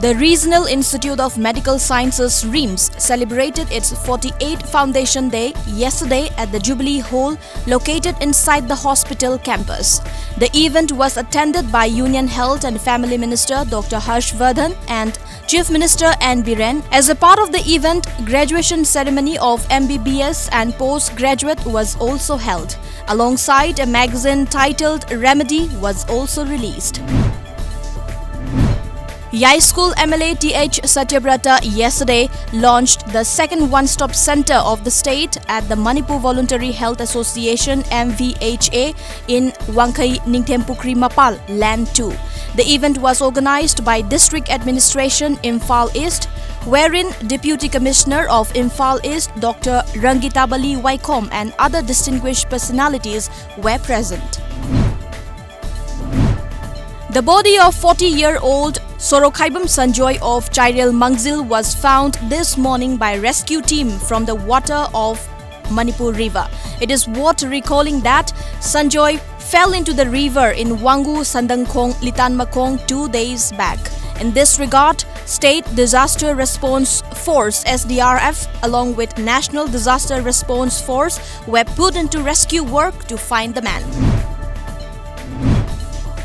The Regional Institute of Medical Sciences (RIMS) celebrated its 48th Foundation Day yesterday at the Jubilee Hall located inside the hospital campus. The event was attended by Union Health and Family Minister Dr. Harshvardhan and Chief Minister N. Biren. As a part of the event, graduation ceremony of MBBS and postgraduate was also held. Alongside, a magazine titled Remedy was also released. Yai School MLA T.H. Satyabrata yesterday launched the second one-stop center of the state at the Manipur Voluntary Health Association MVHA in Wangkai Ningthempukri Mapal, Land 2. The event was organized by District Administration Imphal East, wherein Deputy Commissioner of Imphal East Dr. Rangitabali Waikom and other distinguished personalities were present. The body of 40-year-old Sorokhaibam Sanjoy of Chairel Mangzil was found this morning by rescue team from the water of Manipur river. It is worth recalling that Sanjoy fell into the river in Wangu Sandangkhong Litanmakong 2 days back. In this regard, State Disaster Response Force (SDRF) along with National Disaster Response Force were put into rescue work to find the man.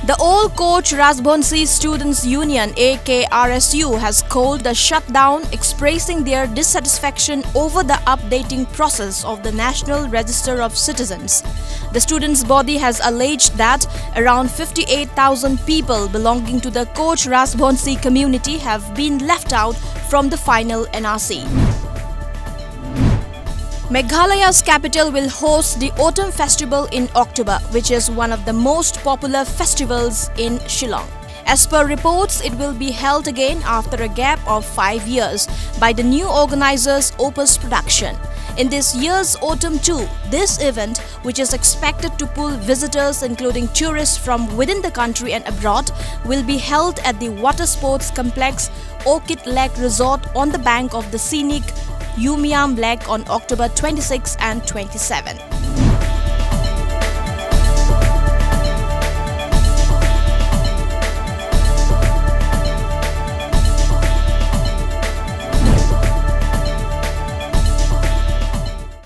The All Coach Rajbonsi Students Union AKRSU has called the shutdown, expressing their dissatisfaction over the updating process of the National Register of Citizens. The students' body has alleged that around 58,000 people belonging to the Coach Rajbonsi community have been left out from the final NRC. Meghalaya's capital will host the Autumn Festival in October, which is one of the most popular festivals in Shillong. As per reports, it will be held again after a gap of 5 years by the new organizers Opus Production. In this year's Autumn 2, this event, which is expected to pull visitors including tourists from within the country and abroad, will be held at the water sports complex Orchid Lake Resort on the bank of the scenic Umiam Lake on October 26 and 27.